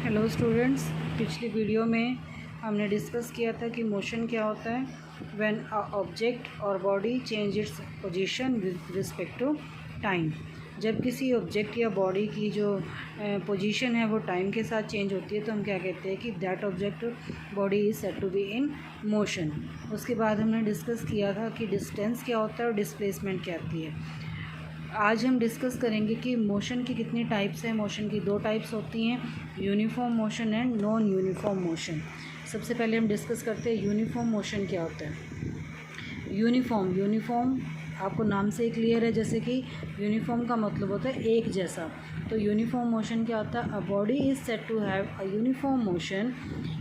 Hello students, पिछली video में हमने डिस्कस किया था कि मोशन क्या होता है व्हेन अ ऑब्जेक्ट और body change its position with respect to time. जब किसी ऑब्जेक्ट या बॉडी की जो पोजीशन है वो टाइम के साथ चेंज होती है तो हम क्या कहते हैं कि that object body is said to be in motion. उसके बाद हमने डिस्कस किया था कि डिस्टेंस क्या होता है और डिस्प्लेसमेंट क्या आती है। आज हम डिस्कस करेंगे कि मोशन की कितनी टाइप्स हैं। मोशन की दो टाइप्स होती हैं, uniform motion and non uniform motion. सबसे पहले हम डिस्कस करते हैं यूनिफॉर्म मोशन क्या होता है। यूनिफॉर्म आपको नाम से ही क्लियर है, जैसे कि यूनिफॉर्म का मतलब होता है एक जैसा। तो यूनिफॉर्म मोशन क्या होता है? A body is said to have a uniform motion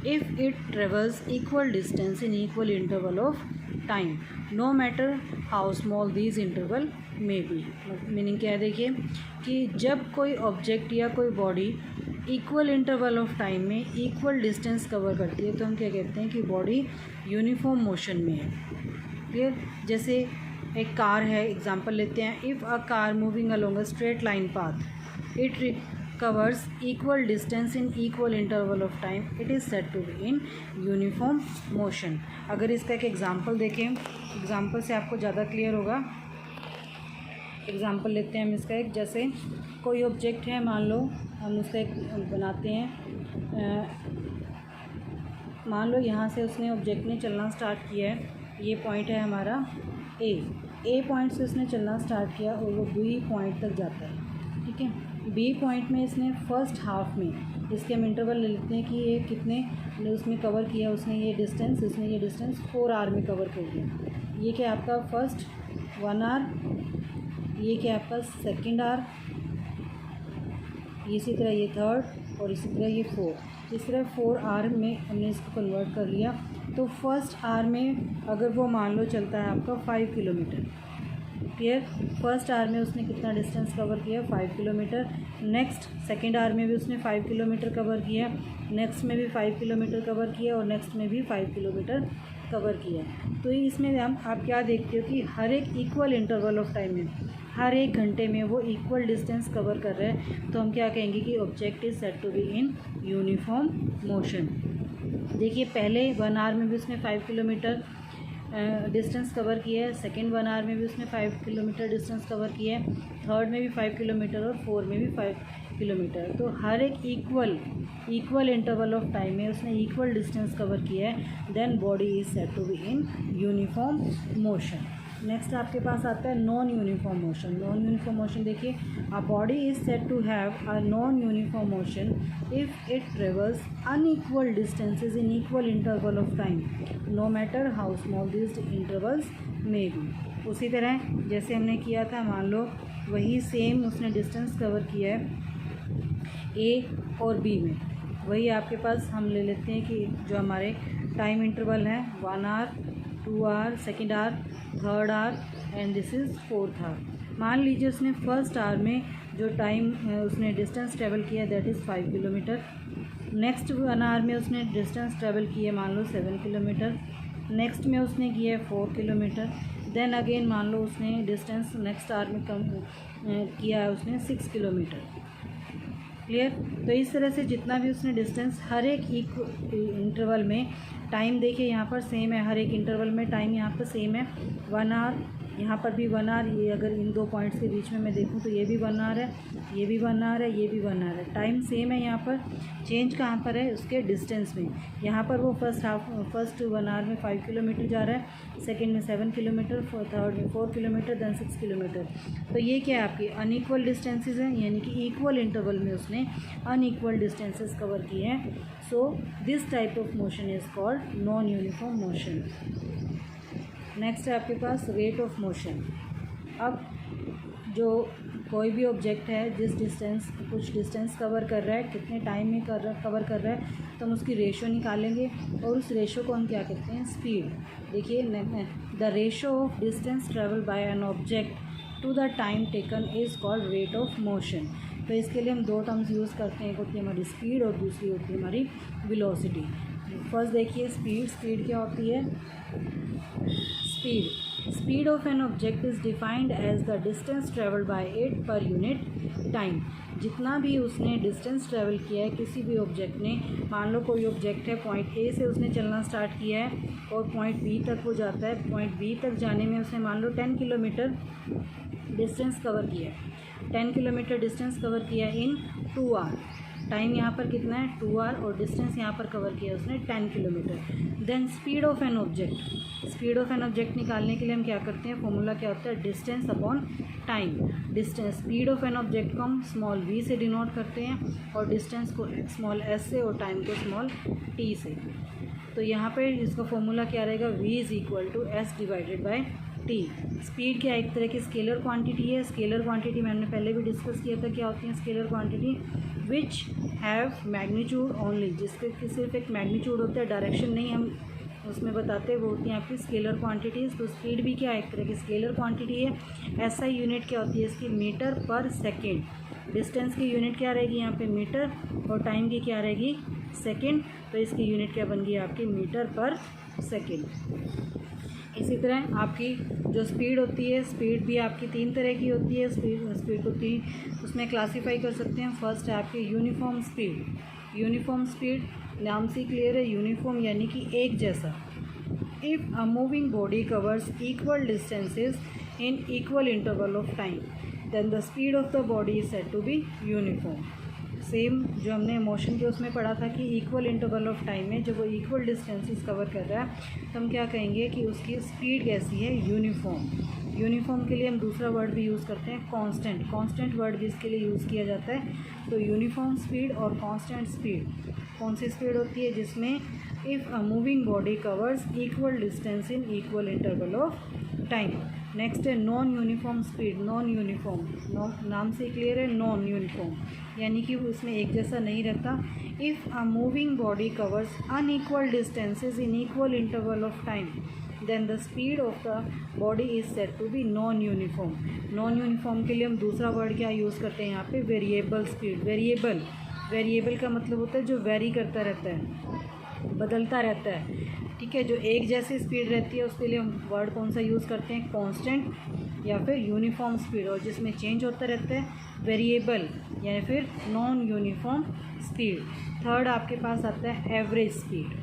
if it travels equal distance in equal interval of time, no matter how small these interval may be. Meaning क्या है, देखिए कि जब कोई ऑब्जेक्ट या कोई body equal interval of time में equal distance cover करती है तो हम क्या कहते हैं कि बॉडी यूनिफॉर्म मोशन में है। क्लियर? जैसे एक कार है, एग्जांपल लेते हैं। If a car moving along a straight line path it covers equal distance in equal interval of time, it is said to be in uniform motion. अगर इसका एक एग्जांपल देखें, एग्जांपल से आपको ज़्यादा क्लियर होगा। एग्जांपल लेते हैं हम इसका एक, जैसे कोई ऑब्जेक्ट है, मान लो हम उसका एक बनाते हैं। मान लो यहाँ से उसने ऑब्जेक्ट ने चलना स्टार्ट किया है, ये पॉइंट है हमारा ए पॉइंट से उसने चलना स्टार्ट किया और वो बी पॉइंट तक जाता है। ठीक है, बी पॉइंट में इसने फर्स्ट हाफ में, इसके हम इंटरवल ले लेते हैं कि ये कितने उसमें कवर किया, उसने ये डिस्टेंस 4 आवर में कवर कर दिया। ये क्या आपका फर्स्ट 1 आवर, ये क्या आपका सेकेंड आवर, इसी तरह ये थर्ड और इसी तरह ये 4। इस तरह 4 आवर में हमने इसको कन्वर्ट कर लिया। तो फर्स्ट आवर में अगर वो मान लो चलता है आपका 5 किलोमीटर। क्लियर? फर्स्ट आवर में उसने कितना डिस्टेंस कवर किया? 5 किलोमीटर। नेक्स्ट सेकेंड आवर में भी उसने 5 किलोमीटर कवर किया, नेक्स्ट में भी 5 किलोमीटर कवर किया और नेक्स्ट में भी 5 किलोमीटर कवर किया। तो इसमें आप क्या देखते हो कि हर एक इक्वल इंटरवल ऑफ टाइम में, हर एक घंटे में वो इक्वल डिस्टेंस कवर कर रहे हैं। तो हम क्या कहेंगे कि object is said to be in uniform motion. देखिए, पहले 1 आवर में भी उसने 5 किलोमीटर डिस्टेंस कवर किया है, सेकेंड 1 आवर में भी उसने 5 किलोमीटर डिस्टेंस कवर किया है, थर्ड में भी 5 किलोमीटर और 4 में भी 5 किलोमीटर। तो हर एक इक्वल इंटरवल ऑफ टाइम में उसने इक्वल डिस्टेंस कवर किया है, then body is said to be in uniform motion. Next आपके पास आता है non uniform motion. Non uniform motion देखिए, a body is said to have a non uniform motion if it travels unequal distances in equal interval of time, no matter how small this intervals may be. उसी तरह जैसे हमने किया था, मान लो वही same उसने डिस्टेंस कवर किया है ए और बी में, वही आपके पास हम ले लेते हैं कि जो हमारे टाइम इंटरवल हैं 1 hour, 2 hour, second hour, third hour and this is 4th hour. मान लीजिए उसने फर्स्ट आवर में जो टाइम उसने डिस्टेंस ट्रेवल किया that is 5 kilometre. Next 1 hour में उसने डिस्टेंस ट्रेवल किया मान लो 7 किलोमीटर। नेक्स्ट में उसने किया है 4 किलोमीटर। देन अगेन मान लो उसने डिस्टेंस नेक्स्ट आवर में कम किया है उसने 6 किलोमीटर। क्लियर? तो इस तरह से जितना भी उसने डिस्टेंस हर एक इंटरवल में टाइम, देखिए यहाँ पर सेम है, हर एक इंटरवल में टाइम यहाँ पर सेम है 1 आवर, यहाँ पर भी 1 आवर। ये अगर इन दो पॉइंट्स के बीच में मैं देखूँ तो ये भी 1 आवर है, ये भी 1 आवर है, ये भी 1 आवर है। टाइम सेम है, यहाँ पर चेंज कहाँ पर है? उसके डिस्टेंस में। यहाँ पर वो फर्स्ट 1 आवर में 5 किलोमीटर जा रहा है, सेकेंड में 7 किलोमीटर, थर्ड में 4 किलोमीटर, देन 6 किलोमीटर। तो ये क्या है आपकी अनइक्वल डिस्टेंसेज हैं, यानी कि इक्वल इंटरवल में उसने अनइक्वल डिस्टेंसेस कवर किए हैं। So this type of motion is called non uniform motion. Next है आपके पास रेट ऑफ मोशन। अब जो कोई भी ऑब्जेक्ट है जिस डिस्टेंस कुछ डिस्टेंस कवर कर रहा है, कितने टाइम में कवर कर रहा है, तो हम उसकी रेशो निकालेंगे और उस रेशो को हम क्या कहते हैं? स्पीड। देखिए, the ratio of distance travel by an object to the time taken is called rate of motion. तो इसके लिए हम दो टर्म्स यूज़ करते हैं, एक होती है हमारी स्पीड और दूसरी होती है हमारी वेलोसिटी। फर्स्ट देखिए स्पीड क्या होती है? Speed of an object is defined as the distance traveled by it per unit time. जितना भी उसने डिस्टेंस ट्रेवल किया है किसी भी ऑब्जेक्ट ने, मान लो कोई ऑब्जेक्ट है, पॉइंट ए से उसने चलना स्टार्ट किया है और पॉइंट बी तक वो जाता है। पॉइंट बी तक जाने में उसने मान लो 10 किलोमीटर डिस्टेंस कवर किया है, 10 किलोमीटर डिस्टेंस कवर किया इन 2 आवर। टाइम यहाँ पर कितना है 2 आवर और डिस्टेंस यहाँ पर कवर किया उसने 10 kilometre. Then speed of an object, speed of an object निकालने के लिए हम क्या करते हैं, फॉर्मूला क्या होता है, distance upon time. Distance, speed of an object को हम स्मॉल वी से डिनोट करते हैं और डिस्टेंस को स्मॉल एस से और टाइम को स्मॉल टी से। तो यहाँ पे इसका फॉर्मूला क्या रहेगा, v is equal to S divided by T. Speed क्या एक तरह की स्केलर क्वांटिटी है। स्केलर क्वांटिटी में हमने पहले भी डिस्कस किया था, क्या होती है scalar quantity, which have magnitude only, जिसके सिर्फ एक मैग्नीट्यूड होता है, डायरेक्शन नहीं हम उसमें बताते, वो होती हैं आपकी स्केलर क्वांटिटीज़। तो स्पीड भी क्या है, एक तरह की स्केलर क्वांटिटी है। एसआई यूनिट क्या होती है इसकी, मीटर पर सेकेंड। डिस्टेंस की यूनिट क्या रहेगी यहाँ पे, मीटर, और टाइम की क्या रहेगी, सेकेंड। तो इसकी यूनिट क्या बन गई आपकी, मीटर पर सेकेंड। इसी तरह आपकी जो स्पीड होती है, स्पीड भी आपकी 3 तरह की होती है। स्पीड को 3 उसमें क्लासीफाई कर सकते हैं। फर्स्ट है आपकी यूनिफॉर्म स्पीड। यूनिफॉर्म स्पीड नाम से क्लियर है, यूनिफॉर्म यानी कि एक जैसा। If a moving body covers equal distances in equal interval of time then the speed of the body is said to be uniform. Same जो हमने मोशन के उसमें पढ़ा था कि इक्वल इंटरवल ऑफ टाइम में जब वो इक्वल डिस्टेंसेस कवर कर रहा है तो हम क्या कहेंगे कि उसकी स्पीड कैसी है, यूनिफॉर्म। यूनिफॉर्म के लिए हम दूसरा वर्ड भी यूज़ करते हैं, कांस्टेंट। कांस्टेंट वर्ड भी इसके लिए यूज़ किया जाता है। तो यूनिफॉर्म स्पीड और कांस्टेंट स्पीड कौन सी स्पीड होती है, जिसमें if a moving body covers equal distance in equal interval of time. Next है non uniform speed. Non uniform नाम से क्लियर है, नॉन यूनिफॉर्म यानी कि वो इसमें एक जैसा नहीं रहता। If a moving body covers unequal distances in equal interval of time then the speed of the body is said to be non uniform. Non uniform के लिए हम दूसरा वर्ड क्या यूज़ करते हैं यहाँ पे, वेरिएबल स्पीड। वेरिएबल का मतलब होता है जो वेरी करता रहता है, बदलता रहता है, ठीक है। जो एक जैसी स्पीड रहती है उसके लिए हम वर्ड कौन सा यूज़ करते हैं, कांस्टेंट या फिर यूनिफॉर्म स्पीड। और जिसमें चेंज होता रहता है, वेरिएबल या फिर नॉन यूनिफॉर्म स्पीड। थर्ड आपके पास आता है एवरेज स्पीड।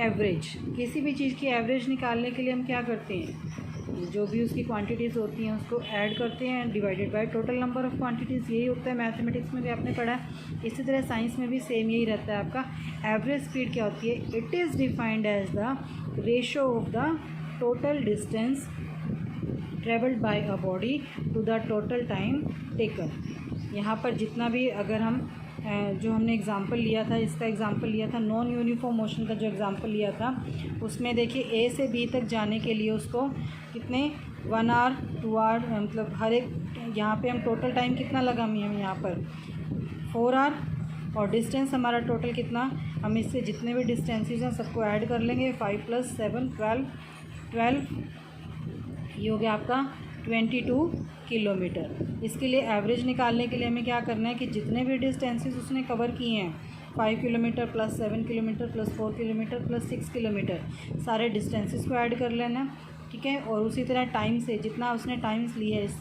एवरेज, किसी भी चीज़ की एवरेज निकालने के लिए हम क्या करते हैं, जो भी उसकी क्वांटिटीज़ होती हैं उसको ऐड करते हैं divided by total number of quantities. यही होता है, मैथमेटिक्स में भी आपने पढ़ा है। इसी तरह साइंस में भी सेम यही रहता है आपका। एवरेज स्पीड क्या होती है, it is defined as the ratio of the total distance travelled by a body to the total time taken. यहाँ पर जितना भी अगर हम जो हमने एग्ज़ाम्पल लिया था, इसका एग्ज़ाम्पल लिया था नॉन यूनिफॉर्म मोशन का, जो एग्ज़ाम्पल लिया था उसमें देखिए ए से बी तक जाने के लिए उसको कितने 1 आवर 2 आवर, मतलब हर एक, यहाँ पे हम टोटल टाइम कितना लगा हम यहाँ पर 4 आवर। और डिस्टेंस हमारा टोटल कितना, हम इससे जितने भी डिस्टेंसेज हैं सबको ऐड कर लेंगे, 5 + 7 12 ये हो गया आपका 22 किलोमीटर। इसके लिए एवरेज निकालने के लिए हमें क्या करना है कि जितने भी डिस्टेंसेस उसने कवर किए हैं, 5 किलोमीटर + 7 किलोमीटर + 4 किलोमीटर + 6 किलोमीटर, सारे डिस्टेंसेस को ऐड कर लेना, ठीक है। और उसी तरह टाइम से जितना उसने टाइम्स ली है इस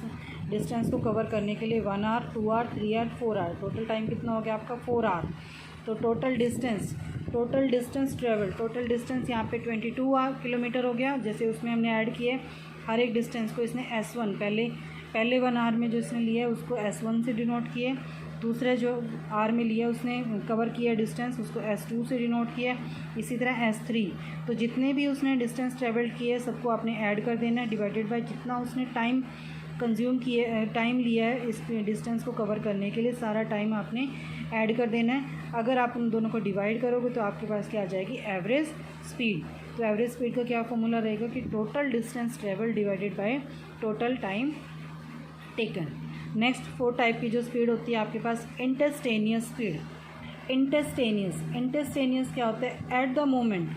डिस्टेंस को कवर करने के लिए, 1 hour 2 hour 3 hour 4 hour, total time कितना हो गया आपका 4 आवर। तो total distance travel, total distance यहाँ पे 22 किलोमीटर हो गया। जैसे उसमें हमने ऐड किए हर एक डिस्टेंस को, इसने S1 पहले 1 आवर में जो इसने लिया है उसको S1 से डिनोट किए, दूसरे जो आर में लिया उसने कवर किया डिस्टेंस उसको S2 से डिनोट किया, इसी तरह S3। तो जितने भी उसने डिस्टेंस ट्रेवल्ड किए सबको आपने ऐड कर देना है डिवाइडेड बाय जितना उसने टाइम कंज्यूम किए, टाइम लिया है इस डिस्टेंस को कवर करने के लिए, सारा टाइम आपने ऐड कर देना है। अगर आप उन दोनों को डिवाइड करोगे तो आपके पास क्या आ जाएगी, एवरेज स्पीड। तो एवरेज स्पीड का क्या फॉर्मूला रहेगा कि total distance travel divided by total time taken. Next 4 type की जो स्पीड होती है आपके पास, इंटरस्टेनियस स्पीड। इंटरस्टेनियस क्या होता है, एट द मोमेंट,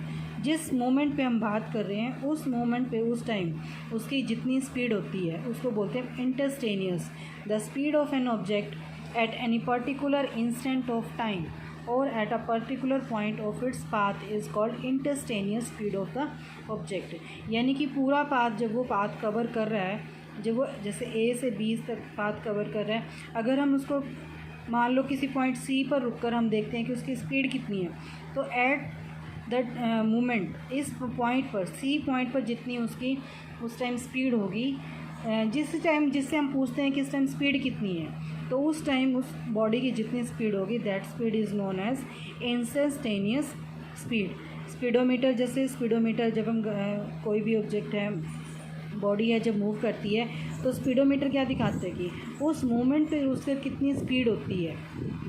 जिस मोमेंट पे हम बात कर रहे हैं उस मोमेंट पे उस टाइम उसकी जितनी स्पीड होती है उसको बोलते हैं instantaneous. The speed of an object at any particular instant of time और at a particular point of its path is called instantaneous speed of the object. यानी कि पूरा पाथ, जब वो पाथ कवर कर रहा है जब वो जैसे ए से बी तक पाथ कवर कर रहा है, अगर हम उसको मान लो किसी पॉइंट सी पर रुककर हम देखते हैं कि उसकी स्पीड कितनी है, तो एट दैट मोमेंट इस पॉइंट पर, सी पॉइंट पर जितनी उसकी उस टाइम स्पीड होगी, जिससे हम पूछते हैं कि इस टाइम स्पीड कितनी है, तो उस टाइम उस बॉडी की जितनी स्पीड होगी that speed is known as instantaneous speed. Speedometer, जैसे स्पीडोमीटर जब हम कोई भी ऑब्जेक्ट है, बॉडी है, जब मूव करती है तो स्पीडोमीटर क्या दिखाता है कि उस मोमेंट पे उससे कितनी स्पीड होती है।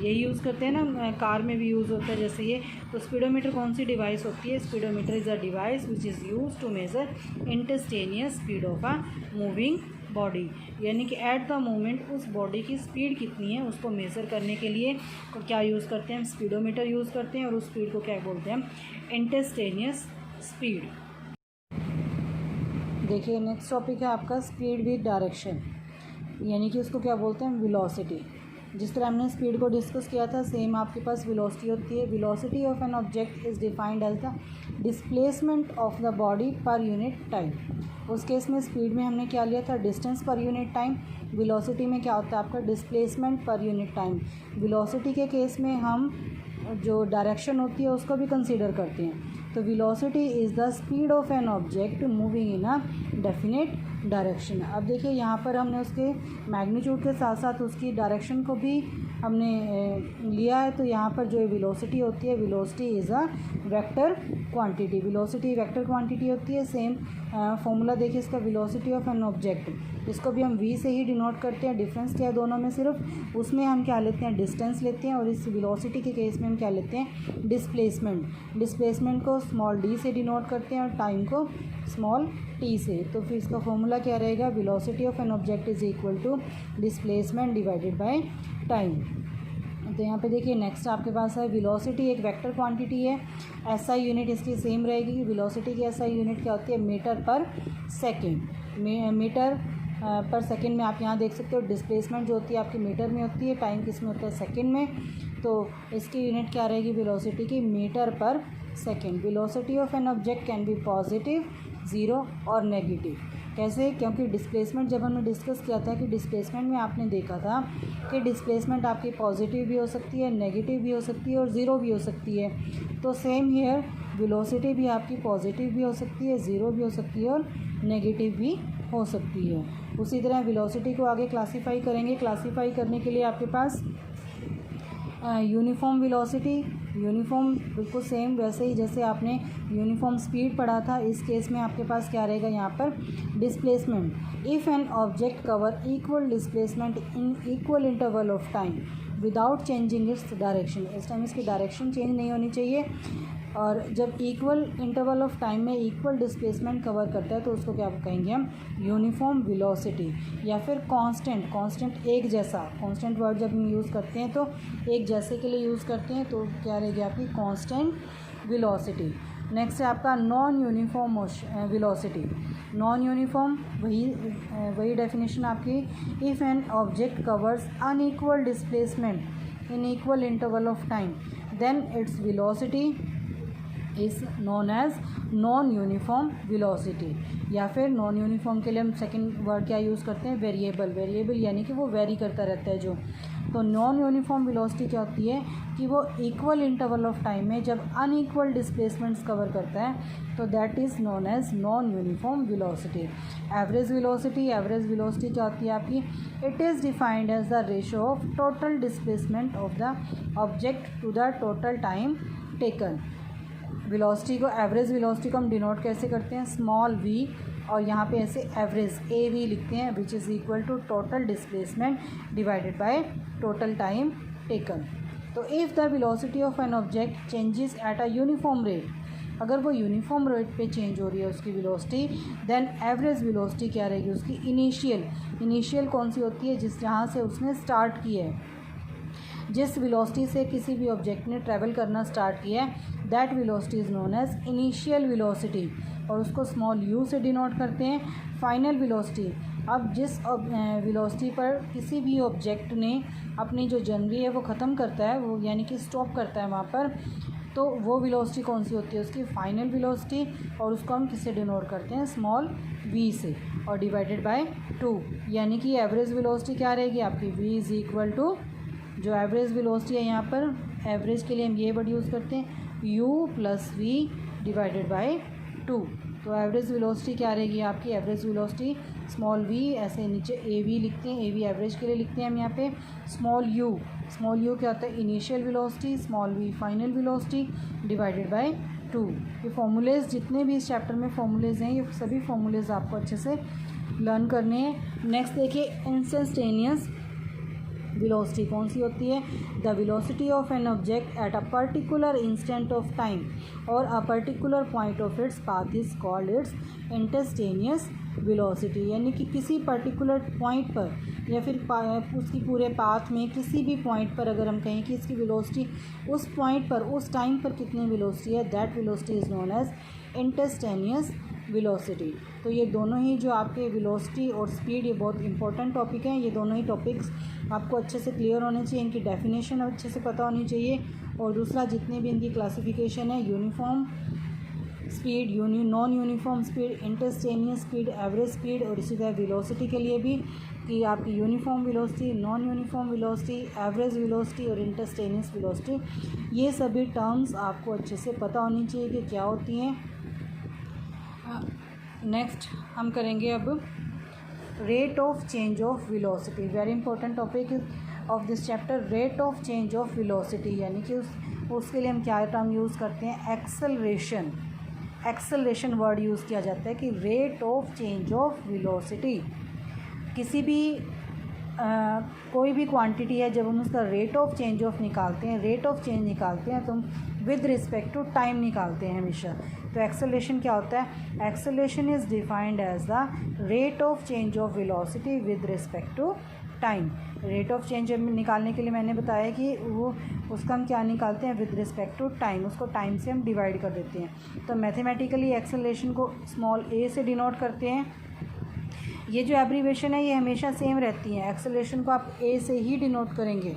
यही यूज़ करते हैं ना, कार में भी यूज़ होता है जैसे ये। तो स्पीडोमीटर कौन सी डिवाइस होती है? Speedometer is a device which is use to measure instantaneous speed of a moving body, यानी कि एट द मोमेंट उस बॉडी की स्पीड कितनी है उसको मेज़र करने के लिए क्या यूज़ करते हैं? हम स्पीडोमीटर यूज़ करते हैं। और उस स्पीड को क्या बोलते हैं? हम इंस्टेंटेनियस स्पीड। देखिए नेक्स्ट टॉपिक है आपका स्पीड विद डायरेक्शन, यानी कि उसको क्या बोलते हैं? वेलोसिटी। जिस तरह हमने स्पीड को डिस्कस किया था, सेम आपके पास वेलोसिटी होती है। Velocity of an object is defined as the displacement of the body per unit time. उस केस में स्पीड में हमने क्या लिया था? डिस्टेंस पर यूनिट टाइम। वेलोसिटी में क्या होता है आपका? डिस्प्लेसमेंट पर यूनिट टाइम। वेलोसिटी के केस में हम जो डायरेक्शन होती है उसको भी कंसीडर करते हैं। तो velocity is the speed of an object moving in a definite direction. अब देखिए यहाँ पर हमने उसके मैग्नीट्यूड के साथ साथ उसकी डायरेक्शन को भी हमने लिया है। तो यहाँ पर जो वेलोसिटी होती है, velocity is a vector quantity. Velocity vector quantity होती है। सेम फॉर्मूला देखिए इसका, वेलोसिटी ऑफ एन ऑब्जेक्ट, इसको भी हम v से ही डिनोट करते हैं। डिफरेंस क्या है दोनों में? सिर्फ उसमें हम क्या लेते हैं? डिस्टेंस लेते हैं। और इस वेलोसिटी के केस में हम क्या लेते हैं? डिस्प्लेसमेंट। डिस्प्लेसमेंट को स्मॉल d से डिनोट करते हैं और टाइम को स्मॉल t से। तो फिर इसका फॉर्मूला क्या रहेगा? Velocity of an object is equal to displacement divided by time. तो यहाँ पे देखिए नेक्स्ट आपके पास है वेलोसिटी, एक वेक्टर क्वांटिटी है। एसआई यूनिट इसकी सेम रहेगी। वेलोसिटी की एसआई यूनिट क्या होती है? मीटर पर सेकेंड। मीटर पर सेकेंड में आप यहाँ देख सकते हो। डिस्प्लेसमेंट जो होती है आपकी मीटर में होती है, टाइम किस में होता है? सेकेंड में। तो इसकी यूनिट क्या रहेगी वेलोसिटी की? मीटर पर second. Velocity of an object can be positive, zero और नेगेटिव। कैसे? क्योंकि डिस्प्लेसमेंट जब हमने डिस्कस किया था कि डिस्प्लेसमेंट में आपने देखा था कि डिस्प्लेसमेंट आपकी पॉजिटिव भी हो सकती है, नेगेटिव भी हो सकती है और ज़ीरो भी हो सकती है। तो सेम हियर वेलोसिटी भी आपकी पॉजिटिव भी हो सकती है, ज़ीरो भी हो सकती है और नेगेटिव भी हो सकती है। उसी तरह वेलोसिटी को आगे क्लासीफाई करेंगे। क्लासीफाई करने के लिए आपके पास यूनिफॉर्म वेलोसिटी, यूनिफॉर्म बिल्कुल सेम वैसे ही जैसे आपने यूनिफॉर्म स्पीड पढ़ा था। इस केस में आपके पास क्या रहेगा यहाँ पर? Displacement. If an object cover equal displacement in equal interval of time without changing its direction. इस टाइम इसकी डायरेक्शन चेंज नहीं होनी चाहिए। और जब इक्वल इंटरवल ऑफ टाइम में इक्वल डिस्प्लेसमेंट कवर करता है तो उसको क्या कहेंगे हम? Uniform velocity. या फिर कांस्टेंट, कांस्टेंट एक जैसा, कांस्टेंट वर्ड जब हम यूज़ करते हैं तो एक जैसे के लिए यूज़ करते हैं, तो क्या रहेगी आपकी? Constant velocity. नेक्स्ट है आपका non uniform velocity. Non uniform वही डेफिनेशन आपकी, if an object covers unequal displacement in equal interval of time then its velocity is known as non uniform velocity. या फिर नॉन यूनिफॉर्म के लिए हम second word क्या यूज़ करते हैं? वेरिएबल। वेरिएबल यानी कि वो वेरी करता रहता है जो। तो नॉन यूनिफॉर्म वेलोसिटी क्या होती है कि वो इक्वल इंटरवल ऑफ टाइम में जब अनइक्वल डिस्प्लेसमेंट्स कवर करता है तो that is known as non uniform velocity. Average velocity, average velocity क्या होती है आपकी? It is defined as the ratio of total displacement of the object to the total time taken. Velocity को, average velocity को हम denote कैसे करते हैं? स्मॉल v, और यहाँ पे ऐसे एवरेज AV लिखते हैं, which is equal to total displacement divided by total time taken. तो if the velocity of an object changes at a uniform rate, अगर वो यूनिफॉर्म रेट पे चेंज हो रही है उसकी वेलोसिटी, देन एवरेज वेलोसिटी क्या रहेगी उसकी? इनिशियल कौन सी होती है? जहाँ से उसने स्टार्ट की है, जिस वेलोसिटी से किसी भी ऑब्जेक्ट ने ट्रैवल करना स्टार्ट किया है, that velocity is known as initial velocity, और उसको स्मॉल u से डिनोट करते हैं। फाइनल वेलोसिटी, अब जिस वेलोसिटी पर किसी भी ऑब्जेक्ट ने अपनी जो जर्नी है वो ख़त्म करता है, वो यानी कि स्टॉप करता है वहाँ पर, तो वो वेलोसिटी कौन सी होती है, उसकी फाइनल वेलोसिटी, और उसको हम किससे डिनोट करते हैं, स्मॉल v से, और डिवाइडेड बाय 2, यानी कि एवरेज वेलोसिटी क्या रहेगी आपकी, v इज़ इक्वल टू, जो एवरेज वेलोसिटी है यहाँ पर, एवरेज के लिए हम ये वर्ड यूज़ करते हैं u plus v divided bye 2। तो एवरेज वेलोसिटी क्या रहेगी आपकी, एवरेज वेलोसिटी स्मॉल v, ऐसे नीचे ए वी लिखते हैं, ए वी एवरेज के लिए लिखते हैं हम यहाँ पे, स्मॉल u क्या होता है, initial velocity, small v final velocity divided by 2। ये फॉर्मूलेज़ जितने भी इस चैप्टर में फॉर्मूलेज़ हैं, ये सभी फॉर्मूलेज़ आपको अच्छे से लर्न करने हैं। नेक्स्ट देखिए, इंस्टेंटेनियस वेलोसिटी कौन सी होती है, the velocity of an object at a particular instant of time और a particular point of its path is called its instantaneous velocity, यानी कि किसी पर्टिकुलर पॉइंट पर या फिर उसकी पूरे पाथ में किसी भी पॉइंट पर अगर हम कहें कि इसकी वेलोसिटी उस पॉइंट पर उस टाइम पर कितनी वेलोसिटी है, that velocity is known as instantaneous velocity. तो ये दोनों ही जो आपके वेलोसिटी और स्पीड, ये बहुत इंपॉर्टेंट टॉपिक हैं। ये दोनों ही टॉपिक्स आपको अच्छे से क्लियर होने चाहिए, इनकी डेफिनेशन अच्छे से पता होनी चाहिए, और दूसरा जितनी भी इनकी क्लासिफिकेशन है, uniform speed, non uniform speed, instantaneous speed, average speed, और इसी तरह वेलोसिटी के लिए भी कि आपकी uniform velocity, non uniform velocity, average velocity और इंस्टेंटेनियस वेलोसिटी, ये सभी टर्म्स आपको अच्छे से पता होनी चाहिए कि क्या होती हैं। नेक्स्ट हम करेंगे अब rate of change of velocity, very important topic of this chapter, rate of change of velocity, यानी कि उसके लिए हम क्या टर्म यूज़ करते हैं, एक्सेलरेशन। एक्सेलरेशन वर्ड यूज़ किया जाता है कि rate of change of velocity, किसी भी कोई भी क्वांटिटी है, जब हम उसका रेट ऑफ चेंज ऑफ निकालते हैं, रेट ऑफ चेंज निकालते हैं, तो हम विद रिस्पेक्ट टू टाइम निकालते हैं हमेशा। तो एक्सेलरेशन क्या होता है, acceleration is defined as the rate of change of velocity with respect to time. Rate of change निकालने के लिए मैंने बताया कि वो उसका हम क्या निकालते हैं, विद रिस्पेक्ट टू टाइम, उसको टाइम से हम डिवाइड कर देते हैं। तो मैथमेटिकली एक्सेलरेशन को स्मॉल a से डिनोट करते हैं। ये जो एब्रीवेशन है ये हमेशा सेम रहती है, एक्सेलरेशन को आप a से ही डिनोट करेंगे।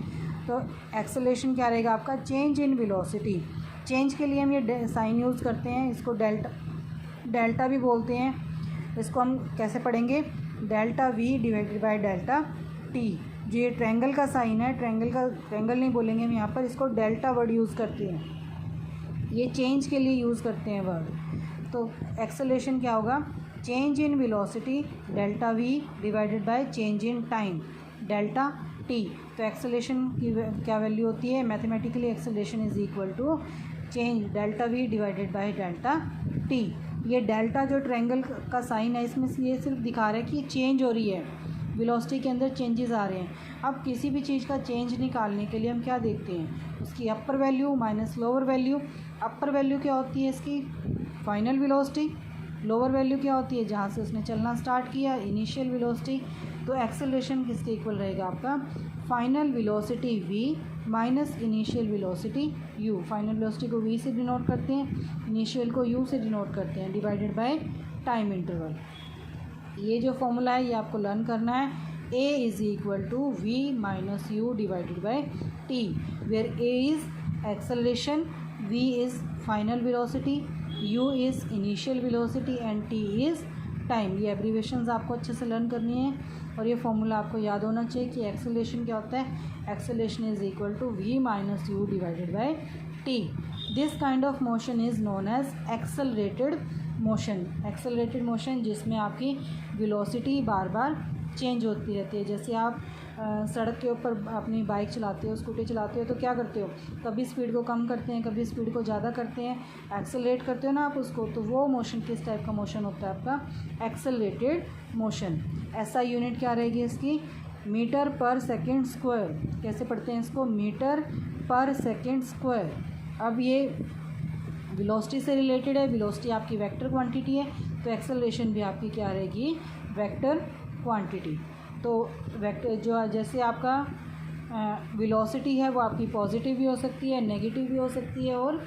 तो एक्सेलरेशन क्या रहेगा आपका, चेंज इन वेलोसिटी। चेंज के लिए हम ये साइन यूज़ करते हैं, इसको डेल्टा भी बोलते हैं। इसको हम कैसे पढ़ेंगे, delta v divided by delta t। जो ये ट्रायंगल का साइन है, ट्रायंगल नहीं बोलेंगे हम यहाँ पर, इसको डेल्टा वर्ड यूज़ करते हैं, ये चेंज के लिए यूज़ करते हैं वर्ड। तो एक्सेलरेशन क्या होगा, change in velocity delta v divided by change in time delta t। तो एक्सेलरेशन की क्या वैल्यू होती है, mathematically acceleration is equal to change delta v divided by delta t। ये डेल्टा जो ट्रायंगल का साइन है, इसमें से ये सिर्फ दिखा रहा है कि चेंज हो रही है, वेलोसिटी के अंदर चेंजेस आ रहे हैं। अब किसी भी चीज़ का चेंज निकालने के लिए हम क्या देखते हैं, उसकी अपर वैल्यू माइनस लोअर वैल्यू। अपर वैल्यू क्या होती है इसकी, फाइनल वेलोसिटी। लोअर वैल्यू क्या होती है, जहाँ से उसने चलना स्टार्ट किया, इनिशियल वेलोसिटी। तो एक्सेलरेशन किसके इक्वल रहेगा आपका, final velocity v minus initial velocity u। Final velocity को v से डिनोट करते हैं, इनिशियल को u से डिनोट करते हैं, डिवाइडेड बाय टाइम इंटरवल। ये जो फॉर्मूला है ये आपको लर्न करना है, a is equal to v minus u divided by t, where a is acceleration, v is final velocity, u is initial velocity and t is time. ये abbreviations आपको अच्छे से लर्न करनी है, और ये फॉर्मूला आपको याद होना चाहिए कि एक्सेलरेशन क्या होता है, acceleration is equal to v minus u divided by t। This kind of motion is known as accelerated motion. Accelerated motion जिसमें आपकी वेलोसिटी बार बार चेंज होती रहती है। जैसे आप सड़क के ऊपर अपनी बाइक चलाते हो, स्कूटी चलाते हो, तो क्या करते हो, कभी स्पीड को कम करते हैं, कभी स्पीड को ज़्यादा करते हैं, एक्सेलरेट करते हो ना आप उसको। तो वो मोशन किस टाइप का मोशन होता है आपका, एक्सेलरेटेड मोशन। ऐसा यूनिट क्या रहेगी इसकी, मीटर पर सेकेंड स्क्वायर। कैसे पढ़ते हैं इसको, मीटर पर सेकेंड स्क्वायर। अब ये वेलोसिटी से रिलेटेड है, वेलोसिटी आपकी वेक्टर क्वांटिटी है, तो एक्सेलरेशन भी आपकी क्या रहेगी, वेक्टर क्वांटिटी। तो वेक्टर जो जैसे आपका वेलोसिटी है वो आपकी पॉजिटिव भी हो सकती है, नेगेटिव भी हो सकती है, और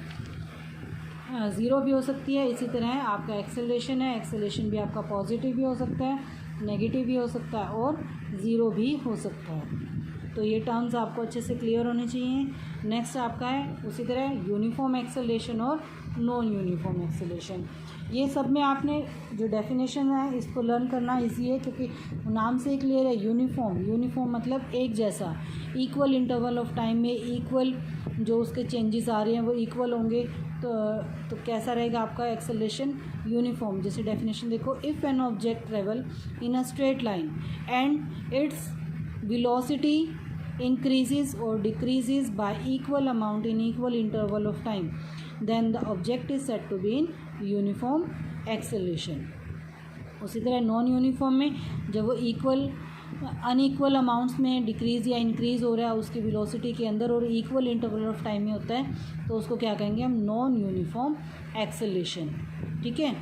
ज़ीरो भी हो सकती है। इसी तरह आपका एक्सेलरेशन है, एक्सेलरेशन भी आपका पॉजिटिव भी हो सकता है, नेगेटिव भी हो सकता है, और ज़ीरो भी हो सकता है। तो ये टर्म्स आपको अच्छे से क्लियर होने चाहिए। नेक्स्ट आपका है उसी तरह यूनिफॉर्म एक्सेलरेशन और नॉन यूनिफॉर्म एक्सेलरेशन। ये सब में आपने जो डेफिनेशन है इसको लर्न करना इजी है, क्योंकि नाम से ही क्लियर है। यूनिफॉर्म मतलब एक जैसा, इक्वल इंटरवल ऑफ टाइम में इक्वल जो उसके चेंजेस आ रहे हैं वो इक्वल होंगे। तो कैसा रहेगा आपका एक्सेलरेशन, यूनिफॉर्म। जैसे डेफिनेशन देखो, if an object travel in a straight line and its velocity increases or decreases by equal amount in equal interval of time, then the object is said to be in uniform acceleration. उसी तरह non uniform में जब वो unequal amounts में decrease या increase हो रहा है उसकी वेलोसिटी के अंदर और इक्वल इंटरवल ऑफ टाइम में होता है, तो उसको क्या कहेंगे हम, नॉन यूनिफॉर्म एक्सेलरेशन। ठीक है।